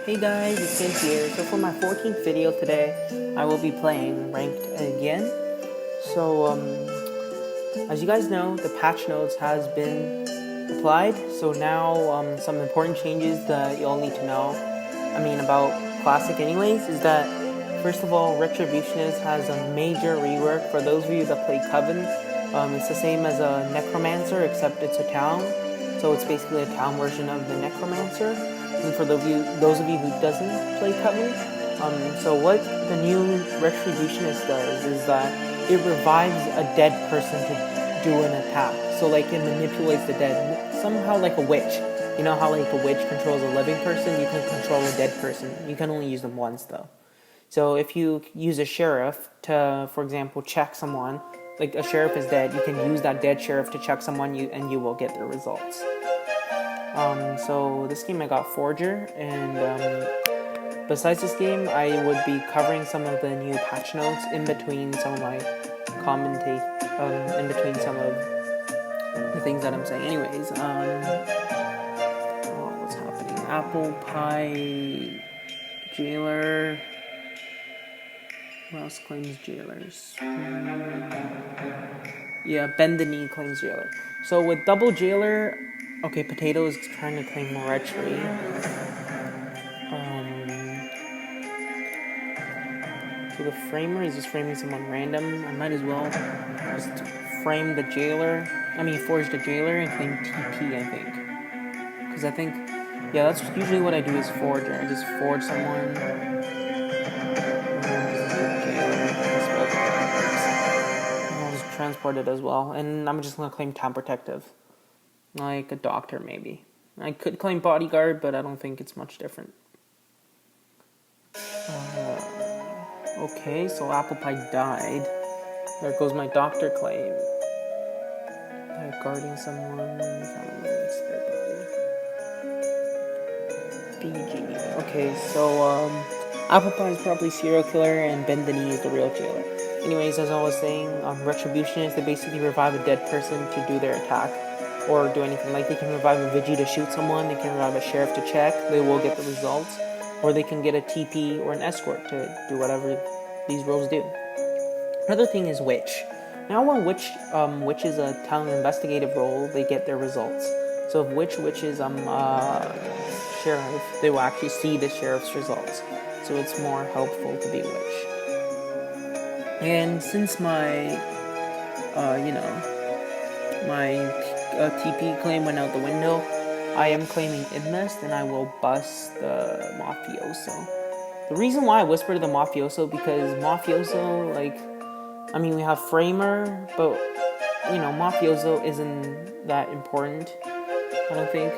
Hey guys, it's Clint here. So for my 14th video today, I will be playing ranked again. So as you guys know, the patch notes has been applied. So now some important changes that you'll need to know. About Classic anyways, is that first of all, Retributionist has a major rework. For those of you that play Coven, it's the same as a Necromancer except it's a town. So it's basically a town version of the Necromancer. And for those of you who doesn't play Coven, so what the new Retributionist does is that it revives a dead person to do an attack. So like it manipulates the dead, somehow like a witch. You know how like a witch controls a living person, you can control a dead person. You can only use them once though. So if you use a sheriff to, for example, check someone, like a sheriff is dead, you can use that dead sheriff to check someone and you will get the results. So this game I got Forger, and besides this game, I would be covering some of the new patch notes in between some of my in between some of the things that I'm saying. Anyways, what's happening? Apple Pie Jailer. Who else claims jailers? Yeah, Bend the Knee claims jailer. So with double jailer, okay, Potato is trying to claim Retry. So the framer is just framing someone random. I might as well just frame the jailer. Forge the jailer and claim TP, I think. Because I think, yeah, that's usually what I do is forger. I just forge someone. I'll just transport it as well. And I'm just going to claim Town Protective. Like a doctor, maybe. I could claim Bodyguard, but I don't think it's much different. Okay, so Apple Pie died. There goes my doctor claim. They're guarding someone. BG. Okay, so Apple Pie is probably serial killer, and Bend the Knee is the real jailer. Anyways, as I was saying, Retribution is they basically revive a dead person to do their attack or do anything. Like they can revive a Vigi to shoot someone, they can revive a sheriff to check, they will get the results, or they can get a TP or an escort to do whatever these roles do. Another thing is Witch. Now when Witch is a town investigative role, they get their results. So if Witch is sheriff, they will actually see the sheriff's results. So it's more helpful to be Witch. And since my TP claim went out the window, I am claiming Idmest, and I will bust the Mafioso. The reason why I whispered the Mafioso, because Mafioso, we have Framer, but, Mafioso isn't that important, I don't think.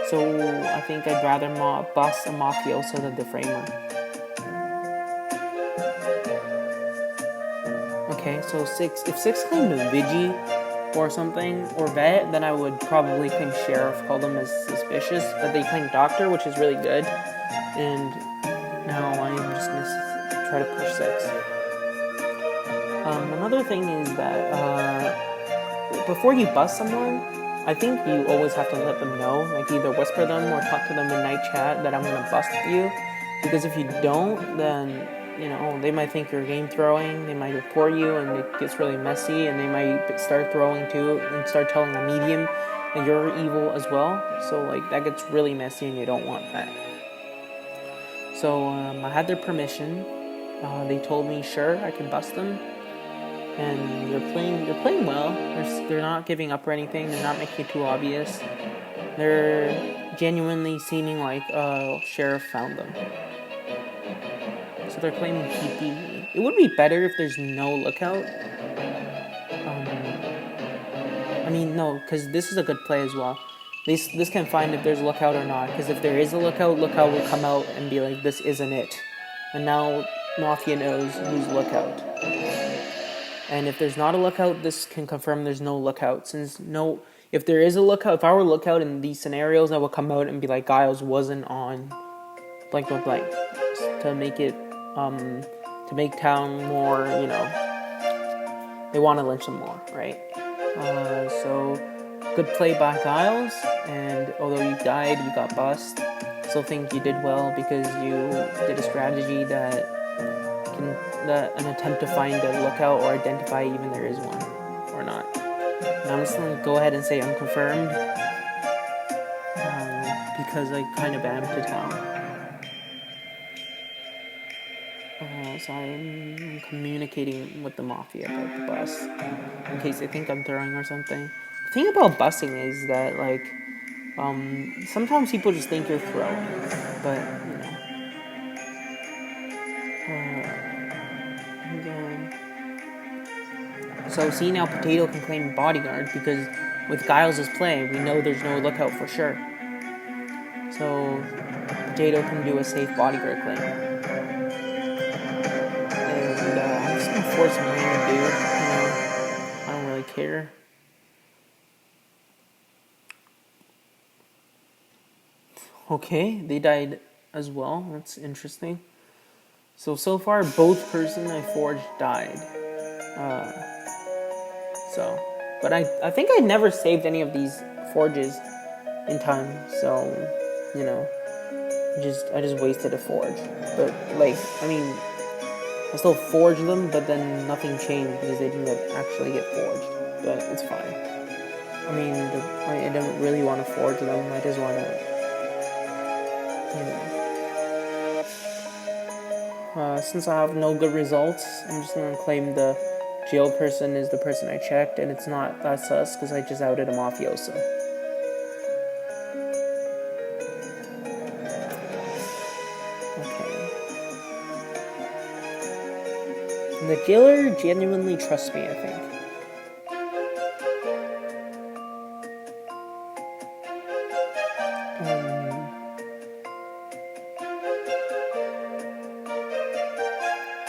So I think I'd rather bust a Mafioso than the Framer. Okay, so if 6 claimed a Vigi or something, or Vet, then I would probably claim Sheriff, call them as suspicious, but they claim Doctor, which is really good, and now I'm just going to try to push 6. Another thing is that before you bust someone, I think you always have to let them know, like either whisper them or talk to them in night chat that I'm going to bust you, because if you don't, then they might think you're game throwing, they might report you, and it gets really messy, and they might start throwing too, and start telling a medium that you're evil as well, so that gets really messy, and you don't want that. So I had their permission, they told me sure, I could bust them, and they're playing well, they're not giving up or anything, they're not making it too obvious, they're genuinely seeming like Sheriff found them. So they're claiming TP. It would be better if there's no lookout. No, because this is a good play as well. This can find if there's a lookout or not. Because if there is a lookout will come out and be like, this isn't it. And now Mafia knows who's lookout. And if there's not a lookout, this can confirm there's no lookout. If there is a lookout, if I were lookout in these scenarios, I would come out and be like, Giles wasn't on blank blank blank, to make it to make town more, they want to lynch them more, right? So good play by Giles, and although you died, you got bust. still think you did well because you did a strategy that an attempt to find a lookout or identify even there is one or not. And I'm just gonna go ahead and say unconfirmed because I kind of am to tell. So I'm communicating with the mafia about the bus in case they think I'm throwing or something. The thing about busing is that sometimes people just think you're throwing, but So see, now Potato can claim bodyguard because with Giles' play, we know there's no lookout for sure. So Potato can do a safe bodyguard claim. And I'm just gonna force some random dude. I don't really care. Okay, they died as well. That's interesting. So far, both person I forged died. But I think I never saved any of these forges in time. So, I just wasted a forge. But I still forged them, but then nothing changed because they didn't actually get forged. But it's fine. I don't really want to forge them. I just want to, since I have no good results, I'm just going to claim the jail person is the person I checked, and it's not that sus because I just outed a mafioso. Okay. And the jailer genuinely trusts me, I think.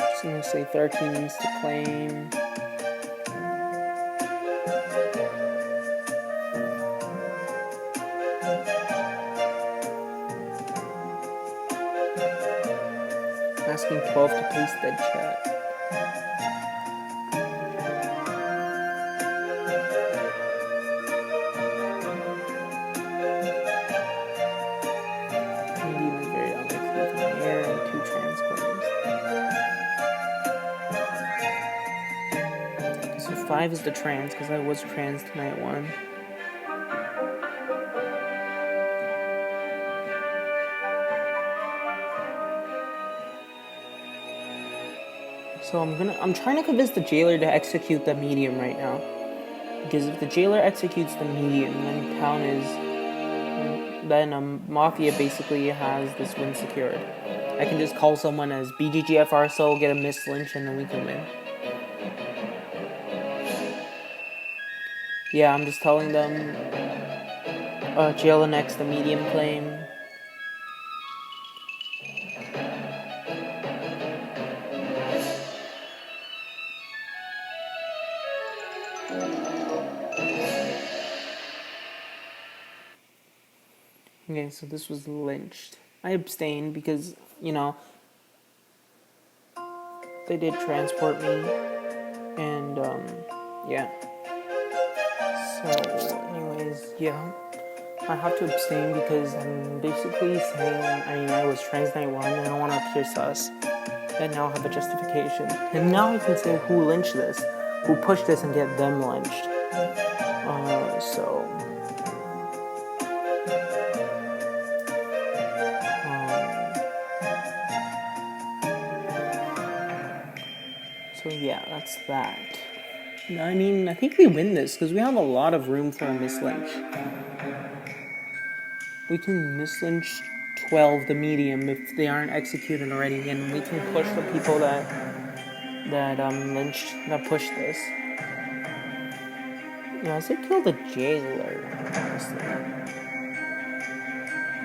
Just gonna say 13 needs to claim. Asking 12 to paste dead chat. Medium is very unlikely from the air and 2 trans claims. So 5 is the trans because I was trans tonight 1. So I'm trying to convince the jailer to execute the medium right now. Because if the jailer executes the medium, then Mafia basically has this win secured. I can just call someone as BGGFRSO, get a miss lynch, and then we can win. Yeah, I'm just telling them jail next the medium claim. Okay, so this was lynched. I abstained because, they did transport me. And, yeah. So, anyways, yeah. I have to abstain because I'm basically saying, I was trans night 1 and I don't want to appear sus. And now I have a justification. And now I can say who lynched this, who pushed this and get them lynched. So yeah, that's that. I think we win this because we have a lot of room for a mislynch. We can mislynch 12 the medium if they aren't executed already, and we can push the people that pushed this. Yeah, I said kill the jailer, honestly.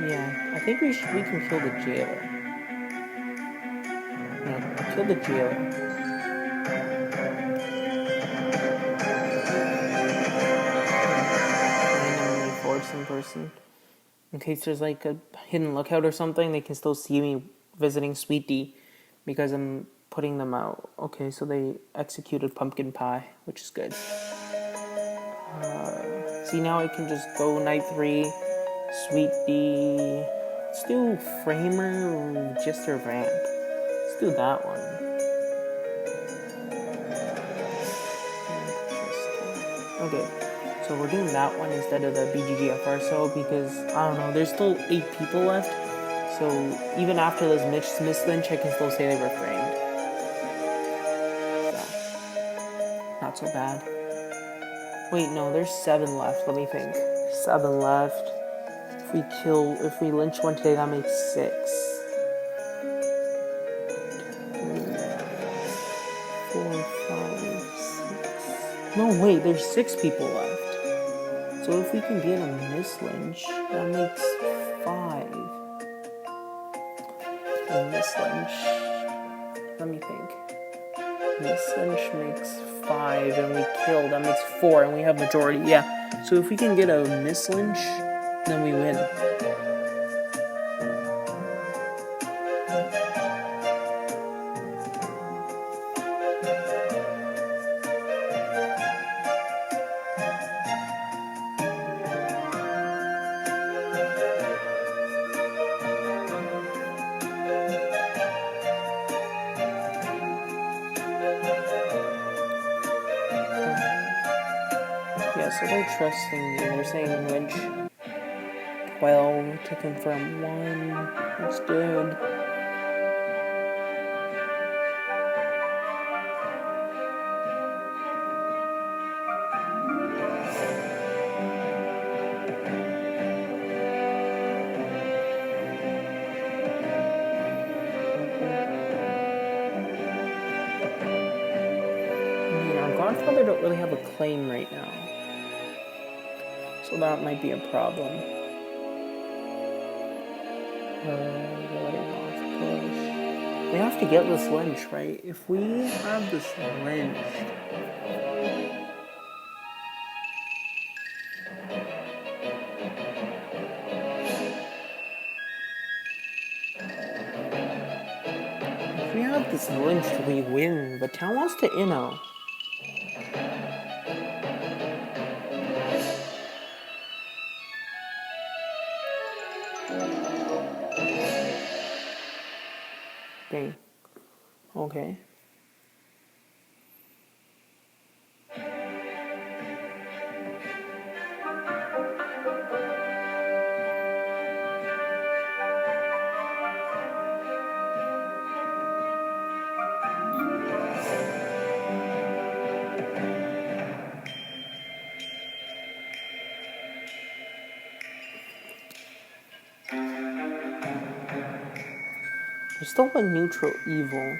Yeah, I think we can kill the jailer. No, kill the jailer. Randomly forge some person. In case there's like a hidden lookout or something, they can still see me visiting Sweet D because I'm putting them out. Okay, so they executed Pumpkin Pie, which is good. See, now I can just go night 3, Sweet D, Let's do Framer, just a ramp. Let's do that one. Okay, so we're doing that one instead of the BGGFRSO because, I don't know, there's still 8 people left. So even after this Miss Lynch, I can still say they were framed. So, not so bad. Wait, no, there's 7 left. Let me think. 7 left. If we lynch one today, that makes 6. 3, 4, 5, 6. No, wait, there's 6 people left. So if we can get a Miss Lynch, that makes 5. And Miss Lynch, let me think. Miss Lynch makes 5, and we kill, that makes 4, and we have majority, yeah. So if we can get a Miss Lynch, then we win. Yeah, so they're trusting me. They're saying Lynch 12 to confirm 1. That's good. Our Godfather don't really have a claim right now. So that might be a problem. We have to get this Lynch, right? If we have this Lynch... If we have this Lynch, we win. But Town wants to Inno. Dang. Okay. There's still a neutral evil.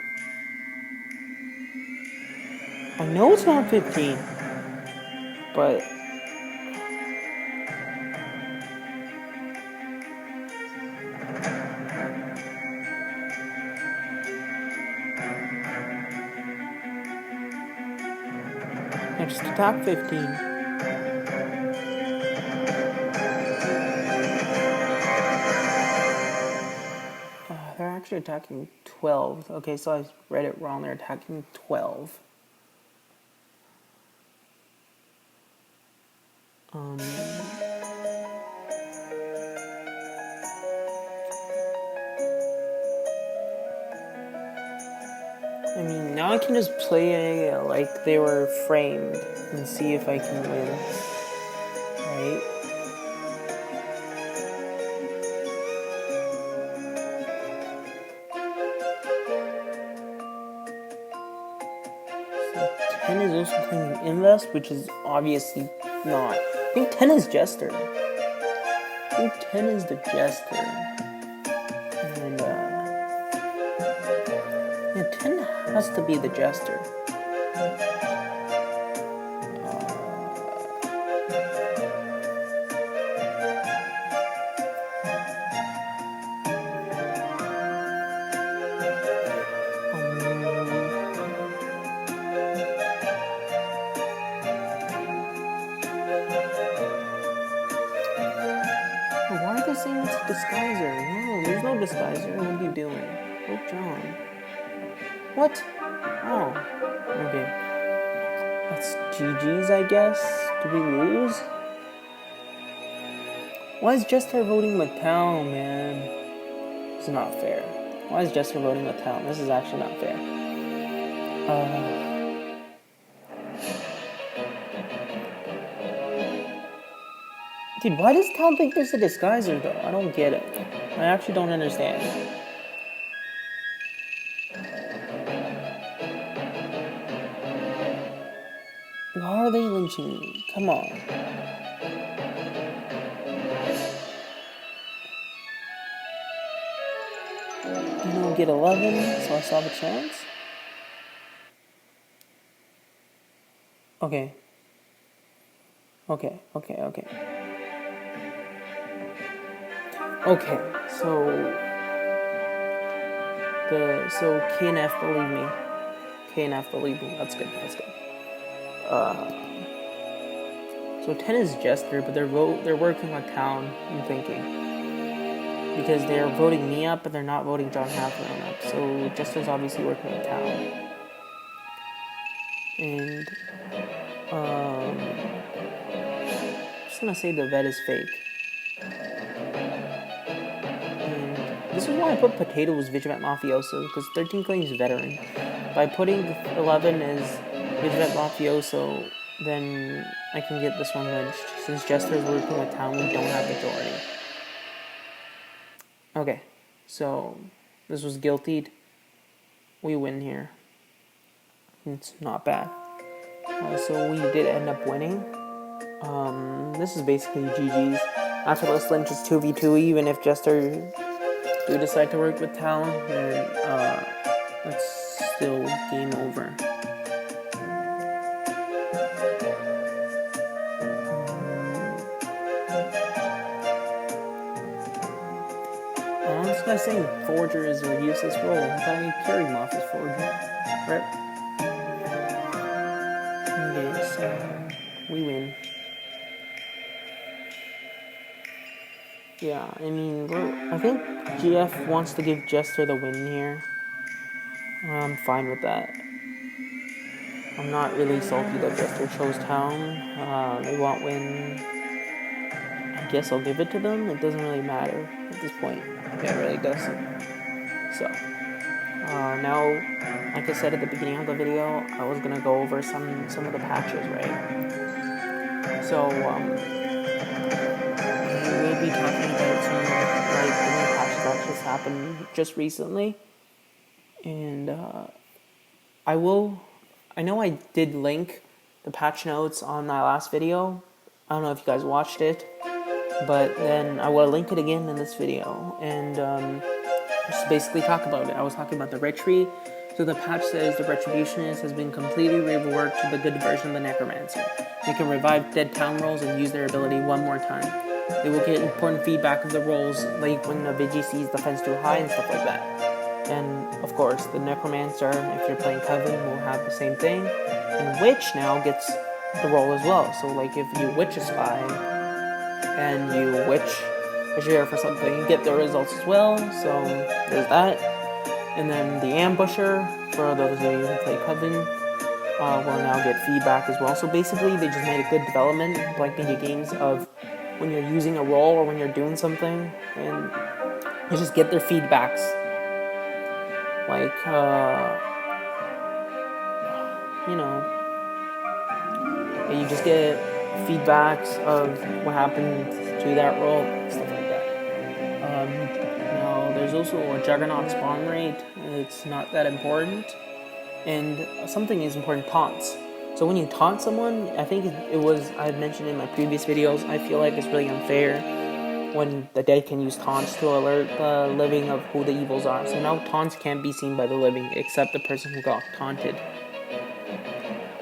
I know it's not 15, but... I just attack 15. They're actually attacking 12. Okay, so I read it wrong. They're attacking 12. I mean, now I can just play like they were framed and see if I can win. Right? So 10 is also claiming Invest, which is obviously not. I think 10 is Jester. I think 10 is the Jester. And, yeah, 10 has to be the Jester. Why are they saying it's a disguiser? No, there's no disguiser. What are you doing? Oh, John. What? Oh. Okay. That's GG's, I guess. Did we lose? Why is Jester voting Mattel, man? This is not fair. Why is Jester voting with Town? This is actually not fair. Dude, why does Town think there's a disguiser though? I don't get it. I actually don't understand. Why are they lynching me? Come on. You don't get 11, so I still have a chance? Okay. Okay, so K and F believe me. That's good. So 10 is Jester, but they're working on Town, I'm thinking. Because they're voting me up, but they're not voting John Hathaway up. So Jester's obviously working on Town. And I'm just gonna say the vet is fake. And this is why I put Potato as Vigilant Mafioso, because 13 claims veteran. By putting 11 as Vigilant Mafioso, then I can get this one lynched. Since Jester is working with Town, we don't have majority. Okay, so this was guiltied. We win here. It's not bad. So we did end up winning. This is basically GG's. After this lynch is 2v2, even if Jester do decide to work with Talon, then it's still game over. This guy's saying Forger is a useless role. I thought he carried him off as Forger. Right? Okay, so we win. Yeah, I mean, I think GF wants to give Jester the win here. I'm fine with that. I'm not really salty that Jester chose Town. They want win. I guess I'll give it to them. It doesn't really matter at this point. It really doesn't. So, now, like I said at the beginning of the video, I was gonna go over some of the patches, right? So, we'll be talking about some like new patches that just happened just recently, and I know I did link the patch notes on my last video. I don't know if you guys watched it, but then I will link it again in this video, and just basically talk about it. I was talking about the retry. So the patch says the Retributionist has been completely reworked to the good version of the Necromancer. They can revive dead town rolls and use their ability one more time. They will get important feedback of the rolls, like when the Vigi sees defense too high and stuff like that. And of course, the Necromancer, if you're playing Coven, will have the same thing. And Witch now gets the roll as well. So like if you Witch a Spy and you Witch a Sheriff or something, you get the results as well. So there's that. And then the Ambusher, for those of you who play Coven, will now get feedback as well. So basically, they just made a good development, like Ninja Games, of when you're using a role or when you're doing something, and you just get their feedbacks. Like, you just get feedbacks of what happened to that role, stuff like that. Now, there's also a Juggernaut spawn rate. It's not that important. And something is important, taunts. So when you taunt someone, I think I had mentioned in my previous videos, I feel like it's really unfair when the dead can use taunts to alert the living of who the evils are. So now taunts can't be seen by the living except the person who got taunted.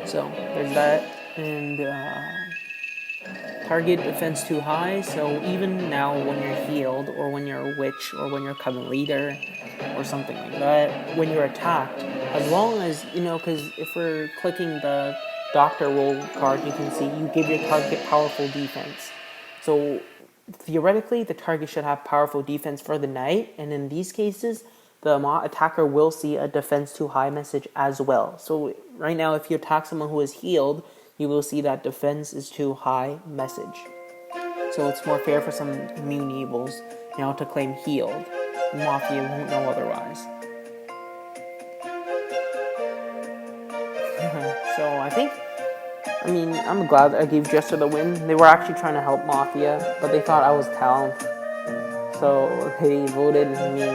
So there's that. And target defense too high, so even now when you're healed, or when you're a witch, or when you're a Coven leader, or something like that, when you're attacked, as long as, because if we're clicking the Doctor roll card, you can see you give your target powerful defense. So theoretically, the target should have powerful defense for the night, and in these cases, the attacker will see a defense too high message as well. So right now, if you attack someone who is healed, you will see that defense is too high message. So it's more fair for some immune evils, to claim healed. Mafia won't know otherwise. So I'm glad I gave Jester the win. They were actually trying to help Mafia, but they thought I was talent, so they voted me.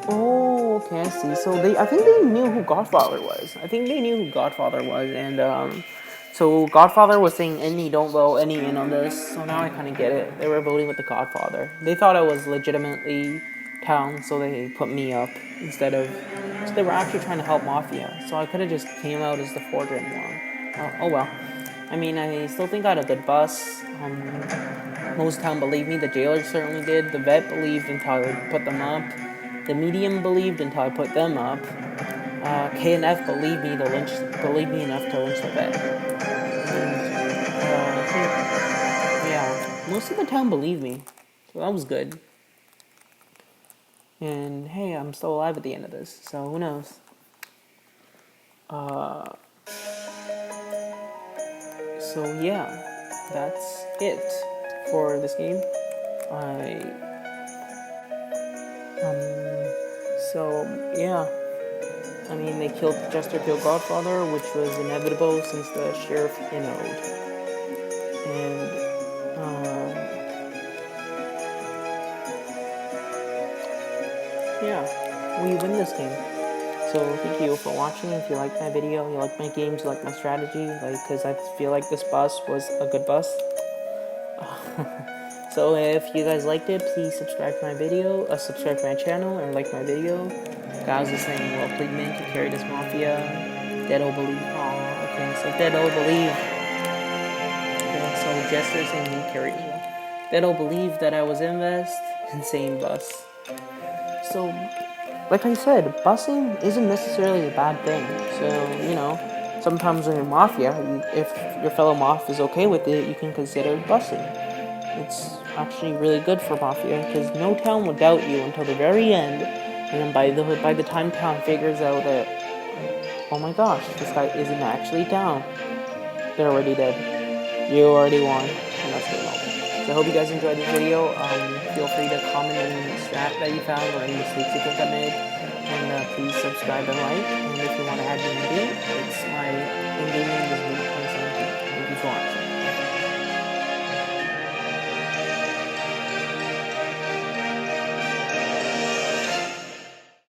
Oh, okay, I see. So I think they knew who Godfather was. And so Godfather was saying any don't vote any in on this. So now I kind of get it. They were voting with the Godfather. They thought I was legitimately town, so they put me up instead of. So they were actually trying to help Mafia. So I could have just came out as the forged one. Oh well. I still think I had a good bus. Most town believed me. The jailer certainly did. The vet believed until I put them up. The medium believed until I put them up. K and F believed me enough to lynch the vet. And I think, yeah, most of the town believed me, so that was good. And hey, I'm still alive at the end of this, so who knows? So yeah, that's it for this game. Yeah. They killed Jester killed Godfather, which was inevitable since the sheriff innowed. And yeah, we win this game. So thank you for watching. If you like my video, you like my games, you like my strategy, because I feel like this bus was a good bus. So if you guys liked it, please subscribe to my video, subscribe to my channel, and like my video. Guys was saying, well played man to carry this Mafia. Dead-o believe. Oh, okay, so Dead-o believe. Okay, so Jester saying he carried me. Dead-o believe that I was invest. Insane bus. So, like I said, busing isn't necessarily a bad thing. So, sometimes when you're Mafia, if your fellow Moff is okay with it, you can consider busing. It's actually really good for Mafia, because no town will doubt you until the very end, and then by the time town figures out that, oh my gosh, this guy isn't actually down, they're already dead. You already won, and that's game over. So I hope you guys enjoyed this video. Feel free to comment any strat that you found or any mistakes you think I made, and please subscribe and like. And if you want to add